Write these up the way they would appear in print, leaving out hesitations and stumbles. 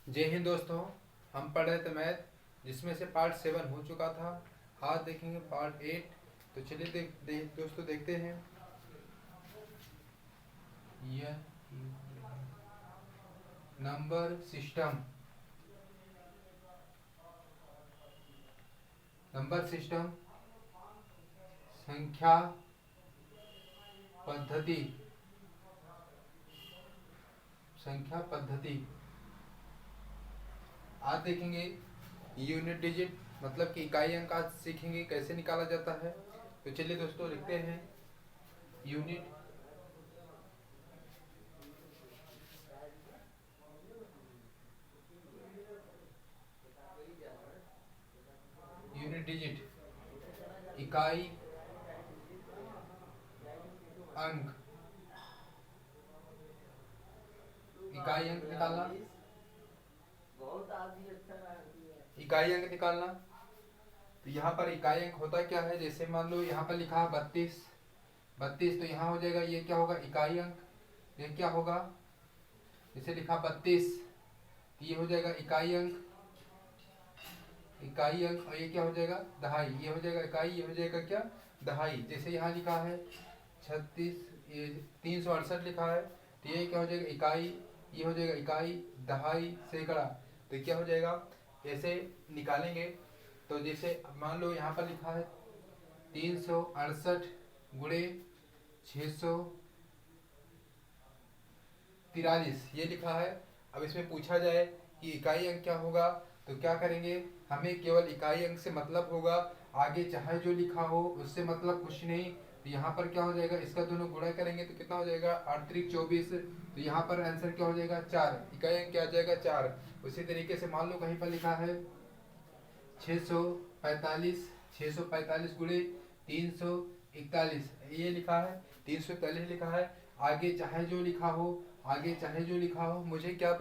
जय हिंद दोस्तों। हम पढ़ रहे थे मैथ, जिसमें से पार्ट 7 हो चुका था। आज देखेंगे पार्ट 8। तो चलिए दोस्तों देखते हैं। यह नंबर सिस्टम नंबर सिस्टम संख्या पद्धति संख्या पद्धति। आज देखेंगे यूनिट डिजिट मतलब कि इकाई अंक। आज सीखेंगे कैसे निकाला जाता है। तो चलिए दोस्तों लिखते हैं यूनिट यूनिट डिजिट इकाई अंक। इकाई अंक निकालना इकाई अंक निकालना। तो यहाँ पर इकाई अंक होता क्या है, जैसे मान लो यहाँ पर लिखा है 32। 32 तो यहाँ हो जाएगा, ये क्या होगा इकाई अंक। ये क्या होगा, जैसे लिखा 32 ये हो जाएगा इकाई अंक। इकाई अंक। और ये क्या हो जाएगा दहाई। ये हो जाएगा इकाई, ये हो जाएगा क्या दहाई। जैसे यहाँ लिखा है 36, ये 368 लिखा है, तो ये क्या हो जाएगा इकाई। ये हो जाएगा इकाई, दहाई, सैकड़ा। तो क्या हो जाएगा, ऐसे निकालेंगे। तो जैसे मान लो यहाँ पर लिखा है 368 गुणे 643 ये लिखा है। अब इसमें पूछा जाए कि इकाई अंक क्या होगा, तो क्या करेंगे, हमें केवल इकाई अंक से मतलब होगा। आगे चाहे जो लिखा हो उससे मतलब कुछ नहीं। तो यहाँ पर क्या हो जाएगा, इसका दोनों गुणा करेंगे तो कितना हो जाएगा 8 3 24। तो यहाँ पर आंसर क्या हो जाएगा 4। इकाई अंक क्या आ जाएगा 4। उसी तरीके से मान लो कहीं पर लिखा है 645। 645 गुणे 341 ये लिखा है, 341 लिखा है। आगे चाहे जो लिखा हो, आगे चाहे जो लिखा हो, मुझे क्या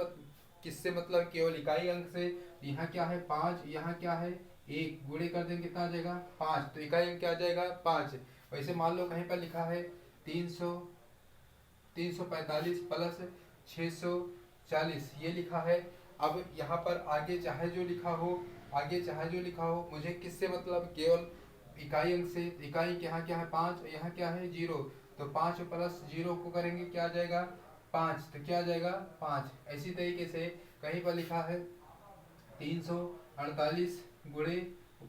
किससे मतलब केवल इकाई अंक से। यहाँ क्या है 5, यहाँ क्या है 1, गुणे कर देंगे कितना आ जाएगा 5। तो इकाई अंक क्या आ जाएगा 5। वैसे मान लो कहीं पर लिखा है 345 प्लस 640 ये लिखा है। अब यहाँ पर आगे चाहे जो लिखा हो, आगे चाहे जो लिखा हो, मुझे किससे मतलब केवल इकाई अंक से। इकाई यहाँ क्या है 5, यहाँ क्या है 0। तो 5 प्लस 0 को करेंगे क्या आ जाएगा 5। तो क्या आ जाएगा 5। इसी तरीके से कहीं पर लिखा है 348 गुणे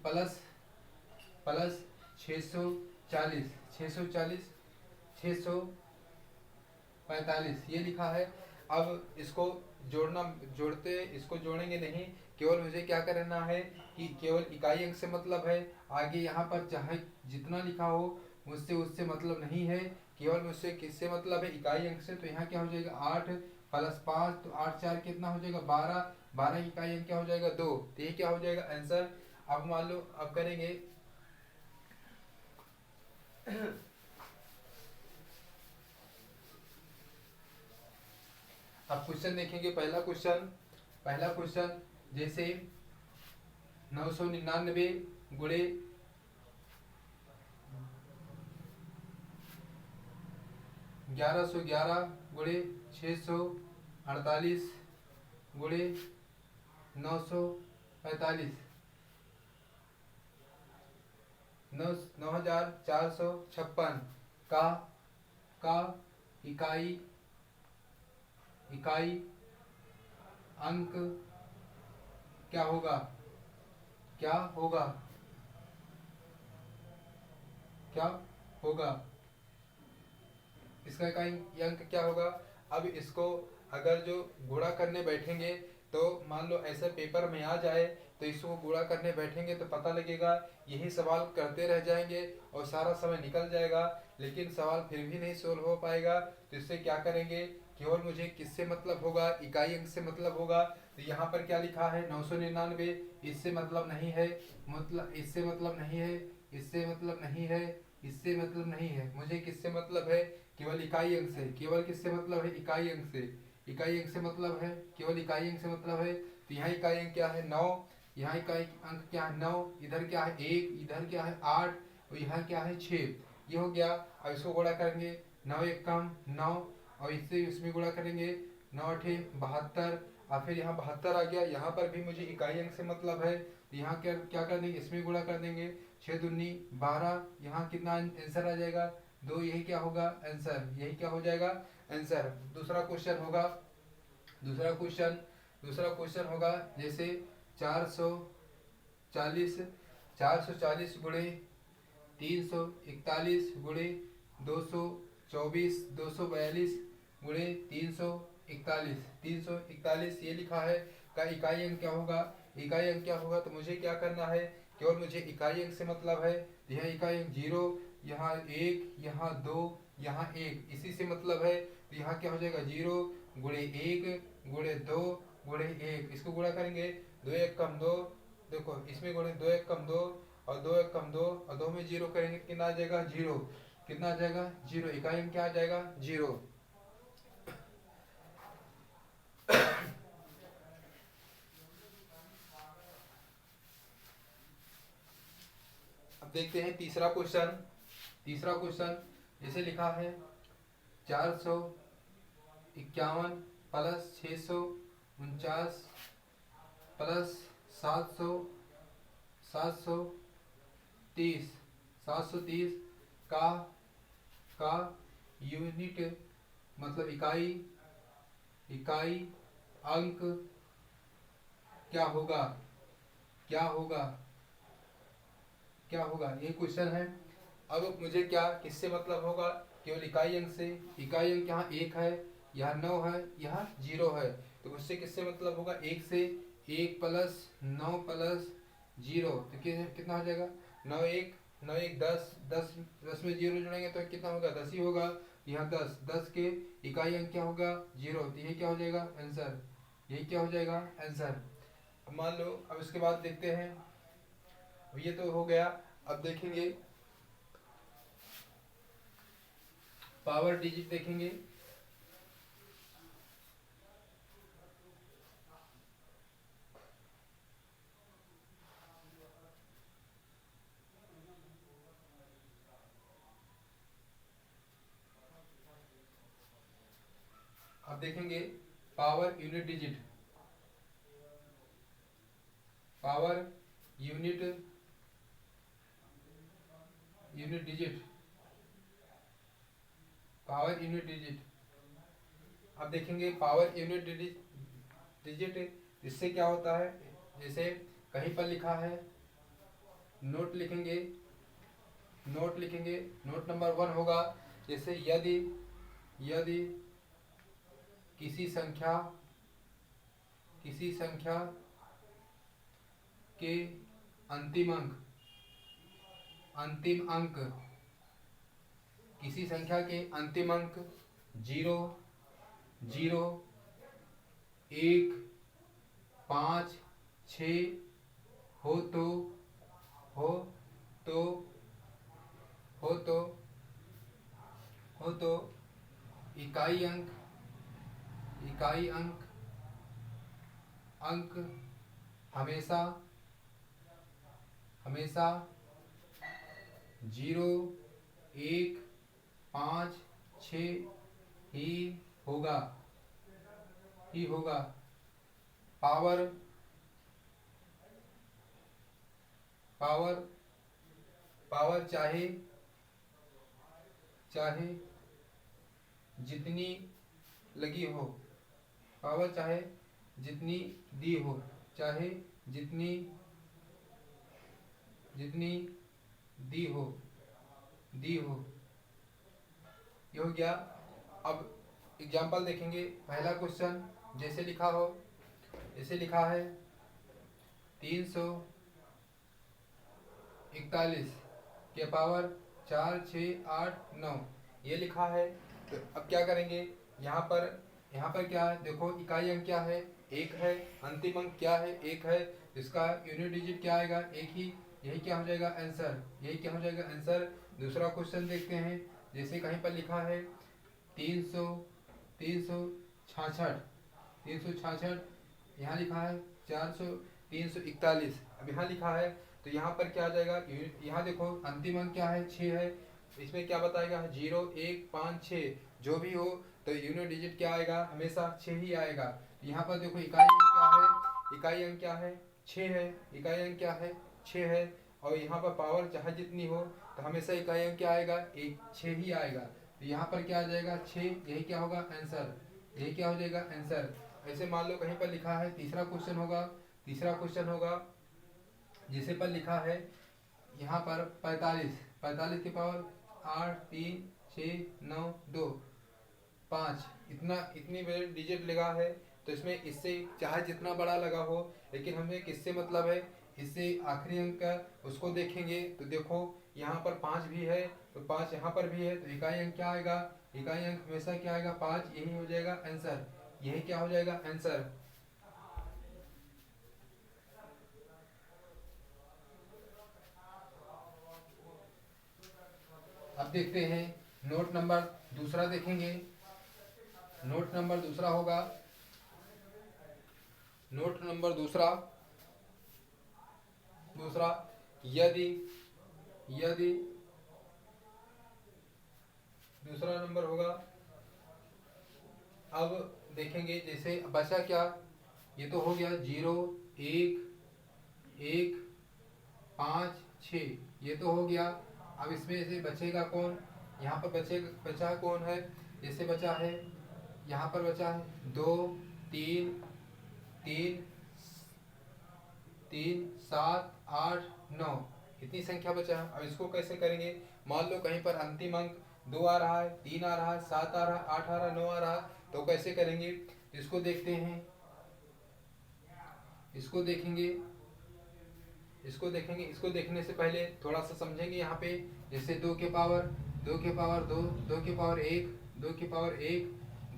प्लस प्लस 640 640 645 ये लिखा है। अब इसको इसको जोड़ेंगे नहीं, केवल मुझे क्या करना है कि केवल इकाई अंक से मतलब है। आगे यहाँ पर चाहे जितना लिखा हो मुझसे उससे मतलब नहीं है, केवल मुझसे किससे मतलब है इकाई अंक से। तो यहाँ क्या हो जाएगा 8 प्लस 5, तो 8 4 कितना हो जाएगा 12। 12 इकाई अंक क्या हो जाएगा 2। तो ये क्या हो जाएगा आंसर। अब मान लो अब करेंगे अब क्वेश्चन देखेंगे। पहला क्वेश्चन जैसे 999 गुणे 1111 गुणे 648 गुणे 945 9456 का का इकाई इकाई अंक क्या होगा। क्या होगा क्या होगा इसका इकाई अंक क्या होगा। अब इसको अगर जो गुणा करने बैठेंगे, तो मान लो ऐसा पेपर में आ जाए तो इसको गुणा करने बैठेंगे तो पता लगेगा, यही सवाल करते रह जाएंगे और सारा समय निकल जाएगा, लेकिन सवाल फिर भी नहीं सोल्व हो पाएगा। तो इससे क्या करेंगे, केवल मुझे किससे मतलब होगा इकाई अंक से मतलब होगा। तो यहाँ पर क्या लिखा है 999, इससे मतलब नहीं है, मतलब इससे मतलब नहीं है, इससे मतलब नहीं है, इससे मतलब नहीं है। मुझे किससे मतलब है केवल इकाई अंक से। केवल किससे मतलब है इकाई अंक से। इकाई अंक से मतलब है, केवल इकाई अंक से मतलब है। तो यहाँ इकाई अंक क्या है 9, यहाँ इकाई अंक क्या है 9, इधर क्या है 1, इधर क्या है 8 और यहाँ क्या है 6। ये हो गया। अब इसको गुणा करेंगे 9 1 कम 9, और इससे इसमें गुणा करेंगे 9 8 72, और फिर यहाँ 72 आ गया। यहाँ पर भी मुझे इकाई अंक से मतलब है, तो यहाँ क्या क्या कर देंगे, इसमें गुणा कर देंगे। 6 दूनी 12, यहाँ कितना आंसर आ जाएगा 2, यही क्या होगा आंसर, यही क्या हो जाएगा आंसर। दूसरा क्वेश्चन होगा, दूसरा क्वेश्चन होगा जैसे 440, 440 गुणे 341 गुणे 224, 242 गुणे 341, 341 ये लिखा है। का इकाई अंक क्या होगा, इकाई अंक क्या होगा, तो मुझे क्या करना है, केवल मुझे इकाई अंक से मतलब है। तो यहाँ इकाई अंक 0, यहाँ 1, यहाँ 2, यहाँ 1, इसी से मतलब है। तो यहाँ क्या हो जाएगा 0 गुणे 1 गुणे 2 गुणे 1, इसको गुणा करेंगे 2 1 कम 2, देखो इसमें गुणे 2 1 कम 2 और 2 1 कम 2 और 2 में 0 करेंगे, कितना आ जाएगा 0, कितना आ जाएगा 0, इकाई अंक क्या आ जाएगा 0। अब देखते हैं तीसरा क्वेश्चन। जैसे लिखा है 451 प्लस 649 प्लस 730 का यूनिट मतलब इकाई अंक क्या होगा, ये क्वेश्चन है। अब मुझे क्या किससे मतलब होगा, केवल इकाई अंक से। इकाई अंक यहाँ 1 है, यहाँ 9 है, यहाँ 0 है, तो उससे किससे मतलब होगा 1 से। 1 प्लस 9 प्लस 0 तो कितना हो जाएगा 9 1 10, 10 में 0 जोड़ेंगे तो कितना होगा 10 ही होगा। यहाँ 10 के इकाई अंक क्या होगा 0, तो ये क्या हो जाएगा आंसर, यही क्या हो जाएगा आंसर। अब मान लो, अब इसके बाद देखते हैं, अब ये तो हो गया। अब देखेंगे पावर डिजिट देखेंगे। अब देखेंगे power unit digit, power unit digit, power unit digit. अब देखेंगे पावर यूनिट डिजिट, इससे क्या होता है, जैसे कहीं पर लिखा है नोट लिखेंगे, नोट नंबर 1 होगा। जैसे यदि किसी संख्या के अंतिम अंक किसी संख्या के अंतिम अंक 0 0 1 5 6 हो तो इकाई अंक हमेशा 0 1 5 6 ही होगा। पावर चाहे जितनी लगी हो, पावर चाहे जितनी दी हो, चाहे जितनी दी हो ये हो गया। अब एग्जाम्पल देखेंगे। पहला क्वेश्चन जैसे लिखा है 341 के पावर 4 6 8 9 ये लिखा है। तो अब क्या करेंगे, यहाँ पर क्या है, देखो इकाई अंक क्या है 1 है, अंतिम अंक क्या है 1 है, इसका यूनिट डिजिट क्या आएगा 1 ही, यही क्या हो जाएगा आंसर। दूसरा क्वेश्चन देखते हैं। जैसे कहीं पर लिखा है 366, यहाँ लिखा है 341, अब यहाँ लिखा है, तो यहाँ पर क्या आ जाएगा, यहाँ देखो अंतिम अंक क्या है 6 है, इसमें क्या बताएगा 0 1 5 6 जो भी हो, तो यूनिट डिजिट क्या आएगा, हमेशा 6 ही आएगा। यहाँ पर देखो इकाई अंक क्या है, इकाई अंक क्या है, 6 है, इकाई अंक क्या है, 6 है। और यहाँ पर पावर चाहे जितनी हो तो हमेशा इकाई अंक क्या आएगा, 6 ही आएगा। तो यहाँ पर क्या आ जाएगा, 6, यही क्या होगा आंसर, यही क्या हो जाएगा आंसर। ऐसे मान लो कहीं पर लिखा है, तीसरा क्वेश्चन होगा, तीसरा क्वेश्चन होगा जिसे पर लिखा है यहाँ पर 45, 45 की पावर 8, 3, 6, 9, 2, 5, इतनी बड़ी डिजिट लगा है। तो इसमें इससे चाहे जितना बड़ा लगा हो, लेकिन हमें किससे मतलब है, इससे आखिरी अंक का उसको देखेंगे। तो देखो यहाँ पर 5 भी है, तो 5 यहाँ पर भी है, तो इकाई अंक क्या आएगा, इकाई अंक हमेशा क्या आएगा 5, यही हो जाएगा आंसर, यही क्या हो जाएगा आंसर। अब देखते हैं नोट नंबर दूसरा देखेंगे। नोट नंबर दूसरा होगा, नोट नंबर दूसरा, यदि यदि दूसरा नंबर होगा। अब देखेंगे जैसे बचा क्या, ये तो हो गया 0, 1, 1, 5, 6, ये तो हो गया। अब इसमें से बचेगा कौन, यहाँ पर बचा कौन है, जैसे बचा है यहाँ पर बचा है 2, 3, 3, 3, 7, 8, 9, इतनी संख्या बचा है। अब इसको कैसे करेंगे, मान लो कहीं पर अंतिम अंक 2 आ रहा है, 3 आ रहा है, 7 आ रहा है, 8 आ रहा है, 9 आ रहा है, तो कैसे करेंगे, इसको देखते हैं, इसको देखेंगे, इसको देखेंगे। इसको देखने से पहले थोड़ा सा समझेंगे यहाँ पे, जैसे 2 के पावर 2, 2 के पावर 1, 2 की पावर 1,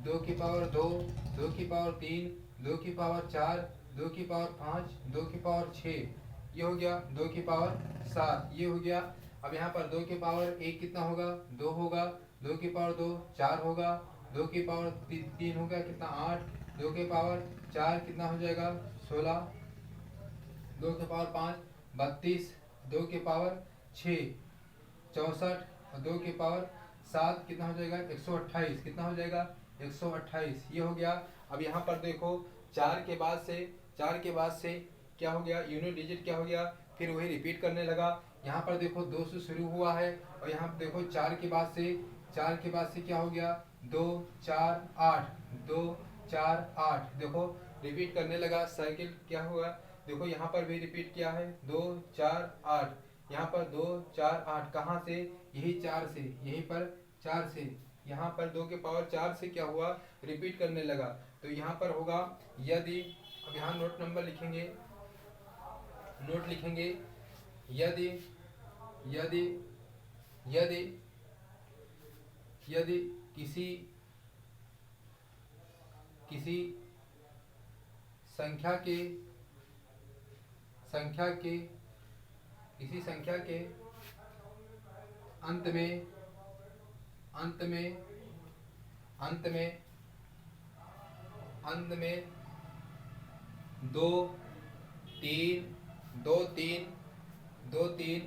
2 की पावर 2, 2 की पावर 3, 2 की पावर 4, 2 की पावर 5, 2 की पावर 6, ये हो गया 2 की पावर 7, ये हो गया। अब यहाँ पर 2 के पावर 1 कितना होगा, 2 होगा, 2 की पावर 2 4 होगा, 2 की पावर 3 होगा कितना 8, 2 के पावर 4 कितना हो जाएगा 16, 2 के पावर 5 32, 2 के पावर 6 64, और 2 के पावर 7 कितना हो जाएगा 128, कितना हो जाएगा 128, ये हो गया। अब यहाँ पर देखो 4 के बाद से क्या हो गया, यूनिट डिजिट क्या हो गया, फिर वही रिपीट करने लगा। यहाँ पर देखो 2 से शुरू हुआ है, और यहाँ पर देखो 4 के बाद से क्या हो गया 2, 4, 8, 2, 4, 8, देखो रिपीट करने लगा, साइकिल क्या हुआ, देखो यहाँ पर भी रिपीट किया है 2, 4, 8, यहाँ पर 2, 4, 8, कहाँ से, यही 4 से, यहीं पर 4 से, यहाँ पर 2 के पावर 4 से क्या हुआ, रिपीट करने लगा। तो यहाँ पर होगा यदि, अब यहाँ नोट नंबर लिखेंगे, नोट लिखेंगे, यदि यदि यदि यदि किसी किसी संख्या के किसी संख्या के अंत में अंत में अंत में अंत में 2, 3, 2, 3, 2, 3,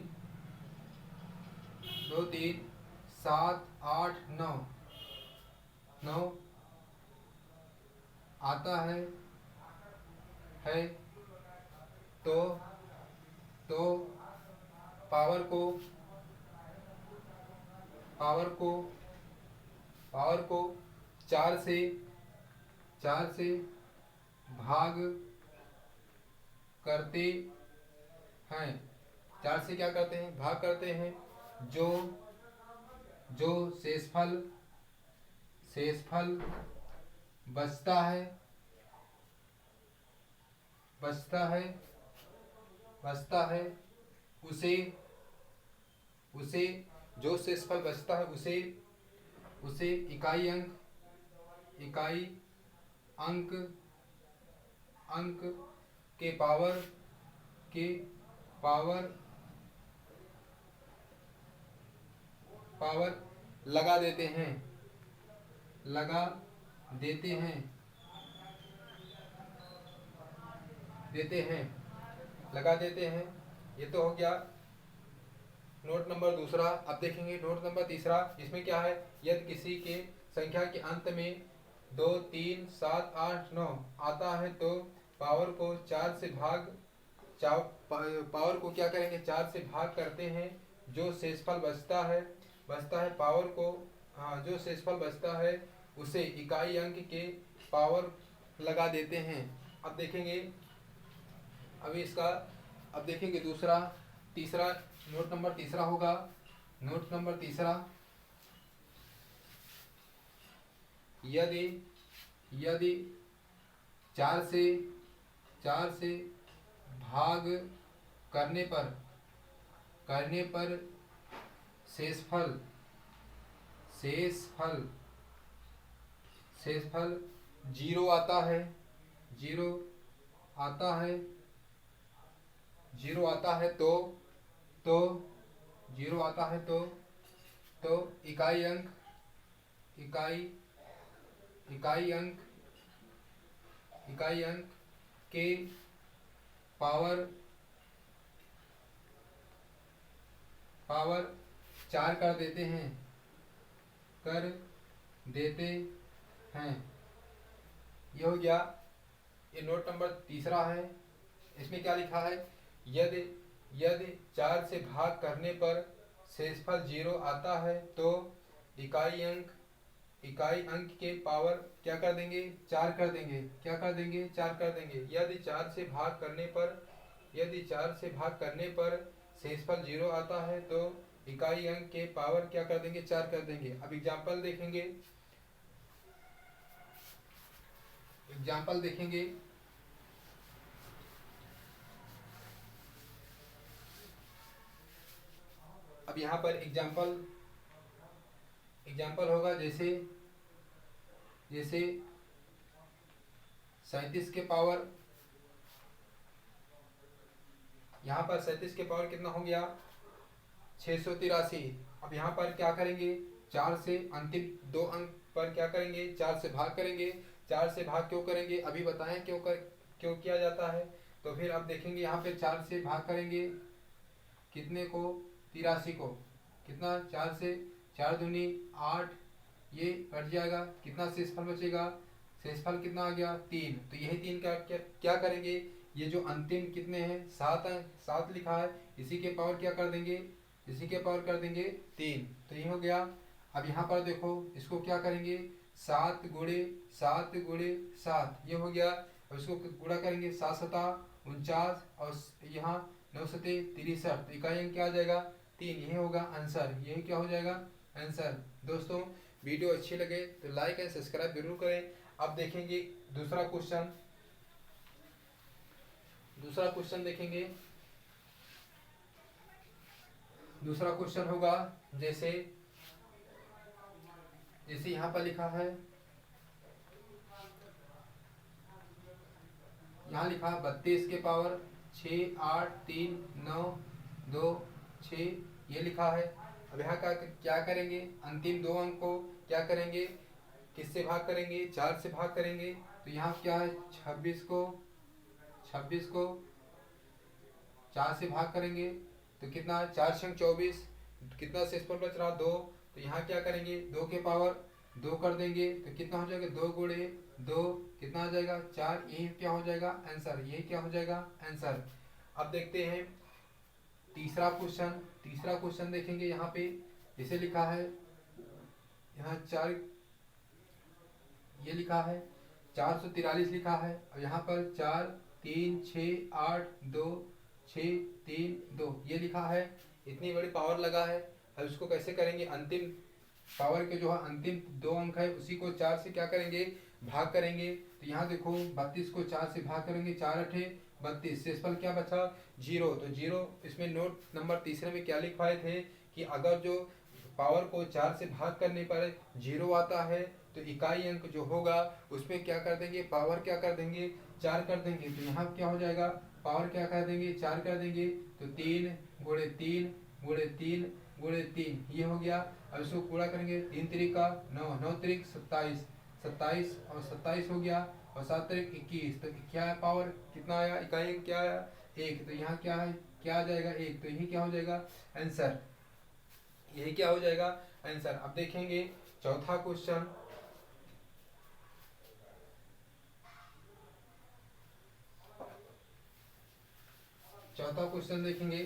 2, 3, 7, 8, 9 आता है तो पावर को 4 से भाग करते हैं, 4 से क्या करते हैं, भाग करते हैं, जो शेषफल बचता है उसे जो शेषफल बचता है उसे इकाई अंक के पावर लगा देते हैं ये तो हो गया नोट नंबर दूसरा। अब देखेंगे नोट नंबर तीसरा, इसमें क्या है, यदि किसी के संख्या के अंत में 2, 3, 7, 8, 9 आता है तो पावर को 4 से भाग पावर को क्या करेंगे 4 से भाग करते हैं। जो शेषफल बचता है पावर को, हाँ, जो शेषफल बचता है उसे इकाई अंक के पावर लगा देते हैं। अब देखेंगे अभी इसका, अब देखेंगे तीसरा नोट नंबर तीसरा होगा। नोट नंबर तीसरा, यदि 4 से भाग करने पर शेषफल 0 आता है, 0 आता है तो इकाई अंक के पावर 4 कर देते हैं। ये हो गया, ये नोट नंबर तीसरा है। इसमें क्या लिखा है, यदि 4 से भाग करने पर शेषफल 0 आता है तो इकाई अंक के पावर क्या कर देंगे 4 कर देंगे। यदि 4 से भाग करने पर शेषफल 0 आता है तो इकाई अंक के पावर क्या कर देंगे 4 कर देंगे। अब एग्जाम्पल देखेंगे। अब यहाँ पर एग्जाम्पल होगा, जैसे 37 के पावर, यहाँ पर 37 के पावर कितना हो गया 683। अब यहाँ पर क्या करेंगे 4 से अंतिम 2 अंक पर क्या करेंगे 4 से भाग करेंगे। 4 से भाग क्यों करेंगे, अभी बताएं क्यों किया जाता है। तो फिर अब देखेंगे यहाँ पे 4 से भाग करेंगे कितने को 83 को, कितना 4 से 4 दूनी 8, ये कट जाएगा, कितना शेषफल बचेगा, शेषफल कितना आ गया 3। तो यही 3 का क्या करेंगे, ये जो अंतिम कितने हैं 7 लिखा है, इसी के पावर क्या कर देंगे 3। तो ये हो गया। अब यहाँ पर देखो इसको क्या करेंगे 7 गुणे 7 ये हो गया। अब इसको गुणा करेंगे 7 सता 49 और यहाँ 9 सते 63। तो इकाई अंक क्या आ जाएगा 3। यही होगा आंसर, यही क्या हो जाएगा आंसर। दोस्तों वीडियो अच्छी लगे तो लाइक एंड सब्सक्राइब जरूर करें। अब देखेंगे दूसरा क्वेश्चन देखेंगे। दूसरा क्वेश्चन होगा जैसे यहाँ पर लिखा है, यहाँ लिखा 32 के पावर 6, 8, 3, 9, 2, 6 ये लिखा है। अब यहाँ का क्या करेंगे, अंतिम 2 अंक को क्या करेंगे, किससे भाग करेंगे 4 से भाग करेंगे। तो यहाँ क्या है 26 को 4 से भाग करेंगे तो कितना 4 छंग 24, कितना शेषफल बच रहा 2। तो यहाँ क्या करेंगे 2 के पावर 2 कर देंगे तो कितना हो जाएगा 2 गुणे 2 कितना आ जाएगा 4। यही क्या हो जाएगा आंसर, यही क्या हो जाएगा आंसर। अब देखते हैं तीसरा क्वेश्चन देखेंगे। यहाँ पे इसे लिखा है, यहाँ 4 ये लिखा है 443 लिखा है। और यहाँ पर 4, 3, 6, 8, 2, 6, 3, 2 ये लिखा है। इतनी बड़ी पावर लगा है। अब इसको कैसे करेंगे, अंतिम पावर के जो है अंतिम 2 अंक है उसी को 4 से क्या करेंगे भाग करेंगे। तो यहाँ देखो 32 को 4 से भाग करेंगे 4 अठे 32, शेषफल क्या बचा 0। तो 0 इसमें नोट नंबर तीसरे में क्या लिखवाए थे कि अगर जो पावर को 4 से भाग करने पर 0 आता है तो इकाई अंक जो होगा उसमें क्या कर देंगे पावर क्या कर देंगे 4 कर देंगे। तो यहाँ क्या हो जाएगा पावर क्या कर देंगे 4 कर देंगे। तो 3 गुणे 3 गुणे 3 गुणे 3 ये हो गया। अब इसको पूरा करेंगे 3 त्रिक का 9, 9 त्रिक 27, 27 और 27 हो गया और 7 त्रिक 21। तो क्या है पावर कितना आया, इकाई अंक क्या आया 1। तो यहाँ क्या है क्या आ जाएगा 1। तो यही क्या हो जाएगा आंसर, यही क्या हो जाएगा आंसर। अब देखेंगे चौथा चौथा क्वेश्चन देखेंगे।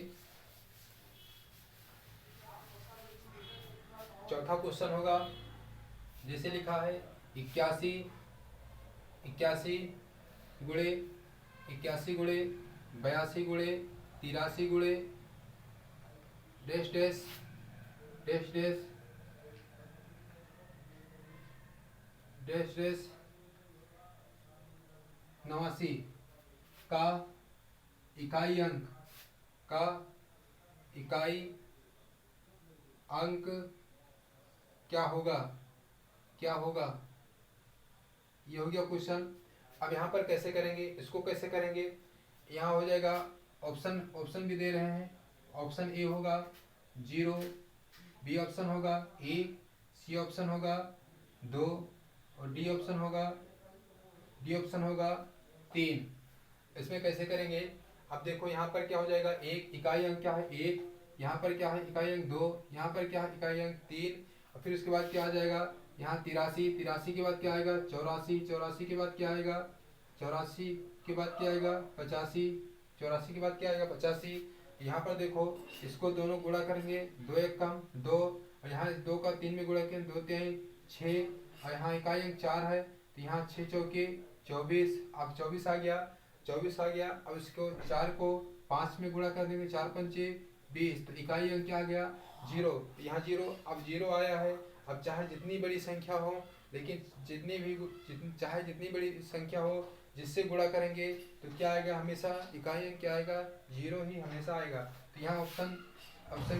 चौथा क्वेश्चन होगा, जैसे लिखा है 81 81 गुणे 82 गुणे 82 गुणे 83 गुणे dash dash dash dash dash dash 89 का इकाई अंक क्या होगा, क्या होगा? ये हो गया क्वेश्चन। अब यहाँ पर कैसे करेंगे, इसको कैसे करेंगे? यहाँ हो जाएगा ऑप्शन भी दे रहे हैं। ऑप्शन ए होगा 0, बी ऑप्शन होगा 1, सी ऑप्शन होगा 2 और डी ऑप्शन होगा 3। इसमें कैसे करेंगे? अब देखो यहाँ पर क्या हो जाएगा, एक इकाई अंक क्या है 1, यहाँ पर क्या है इकाई अंक 2, यहाँ पर क्या है इकाई अंक 3, और फिर उसके बाद क्या आ जाएगा यहाँ 83 के बाद क्या आएगा 84 के बाद क्या आएगा 84 के बाद क्या आएगा 85 के बाद क्या आएगा 85। यहाँ पर देखो इसको दोनों गुणा करेंगे, 2 एक कम 2, और यहाँ 2 का 3 में गुणा करेंगे 2 3 6, और यहाँ इकाई अंक 4 है तो यहाँ 6 चौके 24। अब 24 आ गया। अब इसको 4 को 5 में गुणा कर देंगे, 4 पंचे 20, तो इकाई अंक क्या आ गया 0। यहाँ 0, अब 0 आया है। अब चाहे जितनी बड़ी संख्या हो, लेकिन चाहे जितनी बड़ी संख्या हो जिससे गुणा करेंगे तो क्या आएगा, हमेशा इकाई अंक क्या आएगा 0 ही हमेशा आएगा। तो यहाँ ऑप्शन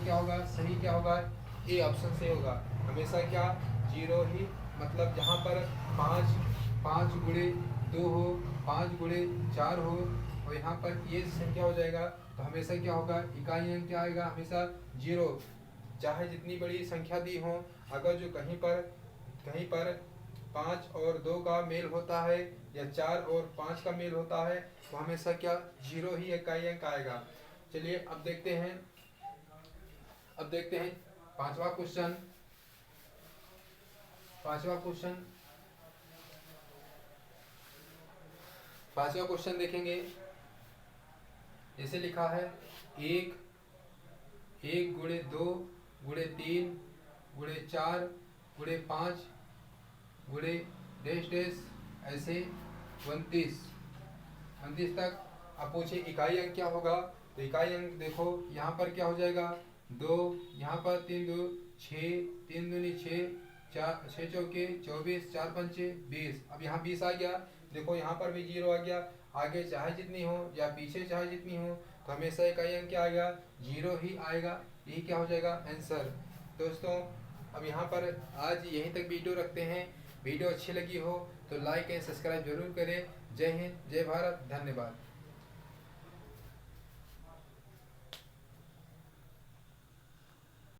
क्या होगा, सही क्या होगा, ए ऑप्शन से होगा हमेशा क्या 0 ही। मतलब जहाँ पर 5 गुणे 2 हो, 5 गुणे 4 हो, और यहाँ पर ये संख्या हो जाएगा तो हमेशा क्या होगा, इकाई अंक क्या आएगा हमेशा 0। चाहे जितनी बड़ी संख्या दी हो, अगर जो कहीं पर 5 और 2 का मेल होता है या 4 और 5 का मेल होता है तो हमेशा क्या 0 ही इकाई अंक आएगा। चलिए अब देखते हैं पांचवा क्वेश्चन देखेंगे। जैसे लिखा है 1 गुणे 2 गुणे 3 गुणे 4 गुणे 5 गुणे डैश डैश ऐसे 29 तक। अब पूछे इकाई अंक क्या होगा, तो इकाई अंक देखो यहाँ पर क्या हो जाएगा 2, यहाँ पर 3 2 6, 3 दूनी 6, 6 चौके 24, 4 पंचे 20। अब यहाँ 20 आ गया। देखो यहाँ पर भी 0 आ गया। आगे चाहे जितनी हो या पीछे चाहे जितनी हो तो हमेशा इकाई अंक क्या आएगा 0 ही आएगा। यही क्या हो जाएगा आंसर। दोस्तों अब यहाँ पर आज यहीं तक वीडियो रखते हैं। वीडियो अच्छी लगी हो तो लाइक एंड सब्सक्राइब जरूर करें। जय हिंद, जय भारत, धन्यवाद।